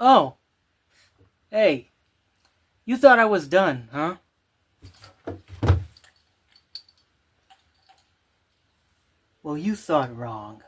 Oh, hey, you thought I was done, huh? Well, you thought wrong.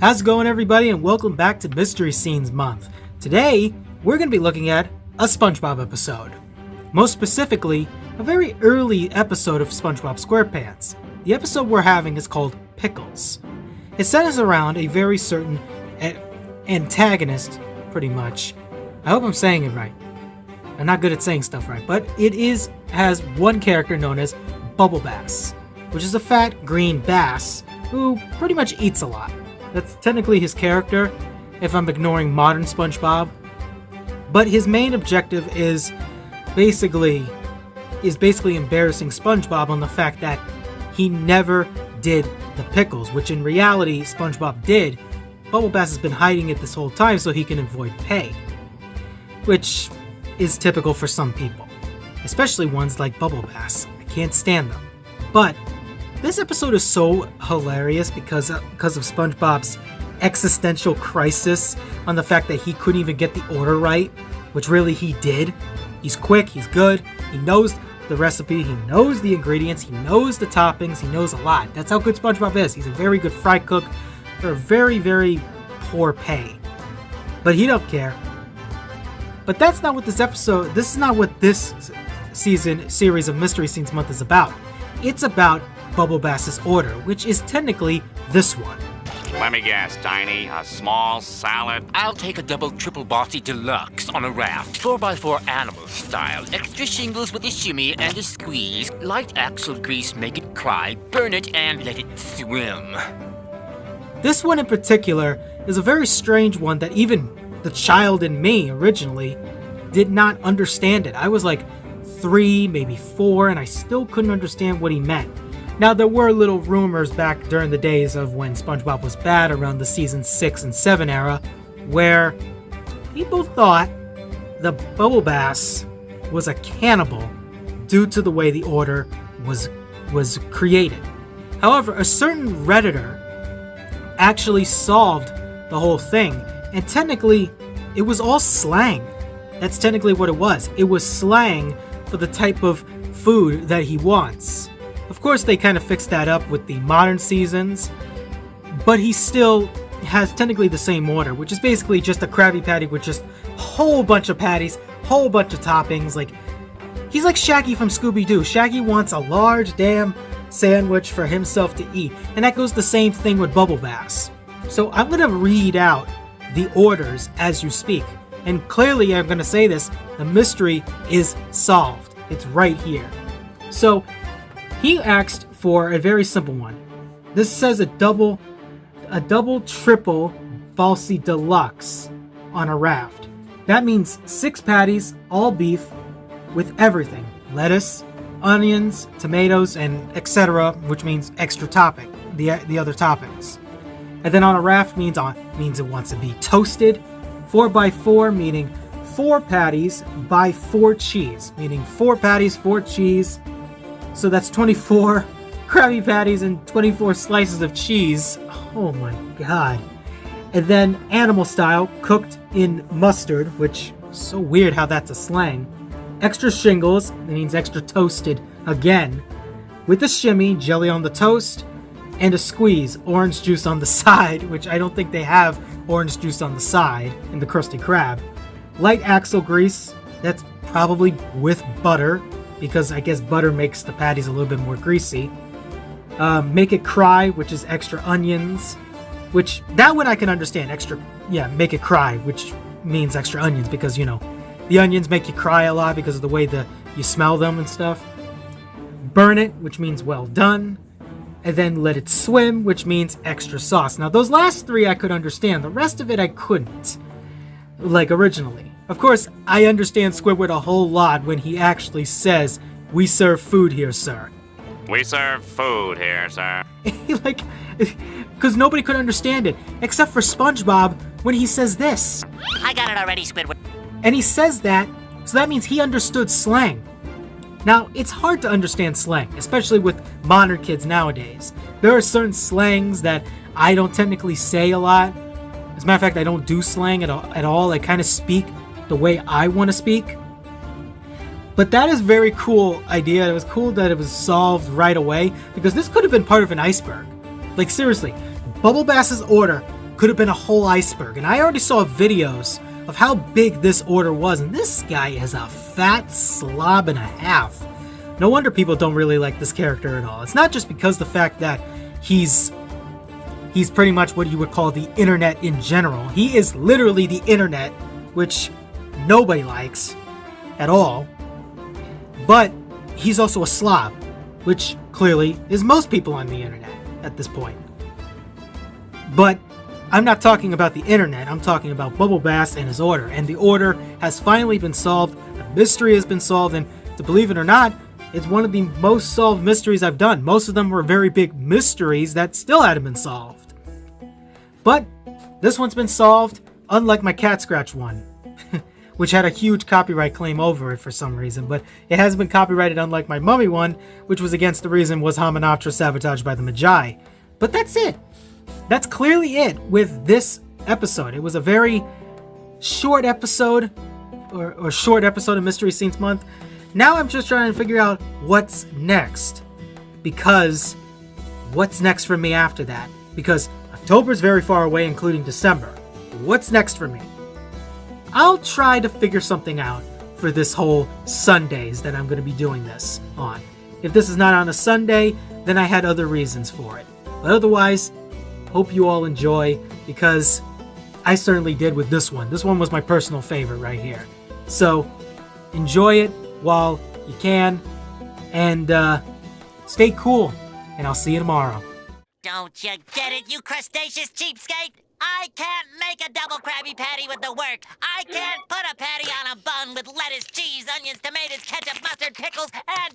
How's it going, everybody, and welcome back to Mystery Scenes Month. Today, we're going to be looking at a Spongebob episode. Most specifically, a very early episode of SpongeBob SquarePants. The episode we're having is called Pickles. It centers around a very certain antagonist, pretty much. I hope I'm saying it right. I'm not good at saying stuff right, but has one character known as Bubble Bass, which is a fat green bass who pretty much eats a lot. That's technically his character, if I'm ignoring modern SpongeBob. But his main objective is basically embarrassing SpongeBob on the fact that he never did the pickles, which in reality SpongeBob did. Bubble Bass has been hiding it this whole time so he can avoid pay, which is typical for some people, especially ones like Bubble Bass. I can't stand them. But this episode is so hilarious because of SpongeBob's existential crisis on the fact that he couldn't even get the order right, which really he did. He's quick, he's good, he knows the recipe, he knows the ingredients, he knows the toppings, he knows a lot. That's how good SpongeBob is. He's a very good fry cook for a very, very poor pay. But he don't care. But that's not what this is not what this series of Mystery Scenes Month is about. It's about Bubble Bass's order, which is technically this one. Let me guess, Tiny. A small salad? I'll take a double triple bossy deluxe on a raft, 4x4 animal style, extra shingles with a shimmy and a squeeze, light axle grease, make it cry, burn it and let it swim. This one in particular is a very strange one that even the child in me originally did not understand it. I was like 3, maybe 4, and I still couldn't understand what he meant. Now, there were little rumors back during the days of when SpongeBob was bad, around the season 6 and 7 era, where people thought the Bubble Bass was a cannibal due to the way the order was created. However, a certain Redditor actually solved the whole thing, and technically, it was all slang. That's technically what it was. It was slang for the type of food that he wants. Of course, they kind of fixed that up with the modern seasons, but he still has technically the same order, which is basically just a Krabby Patty with just a whole bunch of patties, whole bunch of toppings. Like, he's like Shaggy from Scooby-Doo. Shaggy wants a large damn sandwich for himself to eat, and that goes the same thing with Bubble Bass. So I'm going to read out the orders as you speak, and clearly I'm going to say this, the mystery is solved. It's right here. So he asked for a very simple one. This says a double triple bossy deluxe on a raft. That means 6 patties, all beef, with everything. Lettuce, onions, tomatoes, and etc., which means extra topping, the other toppings. And then on a raft means it wants to be toasted. 4x4 meaning 4 patties by 4 cheese, meaning 4 patties, 4 cheese. So that's 24 Krabby Patties and 24 slices of cheese. Oh my god. And then animal style, cooked in mustard, which is so weird how that's a slang. Extra shingles, that means extra toasted again. With a shimmy, jelly on the toast, and a squeeze, orange juice on the side, which I don't think they have orange juice on the side in the Krusty Krab. Light axle grease, that's probably with butter, because I guess butter makes the patties a little bit more greasy. Make it cry, which is extra onions, which, that one I can understand, make it cry, which means extra onions, because, you know, the onions make you cry a lot because of the way you smell them and stuff. Burn it, which means well done. And then let it swim, which means extra sauce. Now, those last three I could understand. The rest of it I couldn't. Like originally. Of course, I understand Squidward a whole lot when he actually says, "We serve food here, sir." We serve food here, sir. Like, because nobody could understand it. Except for SpongeBob when he says this. I got it already, Squidward. And he says that, so that means he understood slang. Now, it's hard to understand slang, especially with modern kids nowadays. There are certain slangs that I don't technically say a lot. As a matter of fact, I don't do slang at all. I kind of speak the way I want to speak. But that is a very cool idea. It was cool that it was solved right away, because this could have been part of an iceberg. Like, seriously, Bubble Bass's order could have been a whole iceberg. And I already saw videos of how big this order was, and this guy is a fat slob and a half. No wonder people don't really like this character at all. It's not just because the fact that he's pretty much what you would call the internet in general. He is literally the internet, which nobody likes at all. But he's also a slob, which clearly is most people on the internet at this point. But I'm not talking about the internet, I'm talking about Bubble Bass and his order. And the order has finally been solved, the mystery has been solved, and to believe it or not, it's one of the most solved mysteries I've done. Most of them were very big mysteries that still hadn't been solved. But this one's been solved, unlike my Cat Scratch one, which had a huge copyright claim over it for some reason, but it hasn't been copyrighted, unlike my Mummy one, which was against the reason was Hamanoptera sabotaged by the Magi. But that's it. That's clearly it with this episode. It was a very short episode, or short episode of Mystery Scenes Month. Now I'm just trying to figure out what's next. Because what's next for me after that? Because October's very far away, including December. What's next for me? I'll try to figure something out for this whole Sundays that I'm going to be doing this on. If this is not on a Sunday, then I had other reasons for it. But otherwise, hope you all enjoy, because I certainly did with this one. This one was my personal favorite right here. So, enjoy it while you can, and stay cool, and I'll see you tomorrow. Don't you get it, you crustaceous cheapskate? I can't make a double Krabby Patty with the work. I can't put a patty on a bun with lettuce, cheese, onions, tomatoes, ketchup, mustard, pickles, and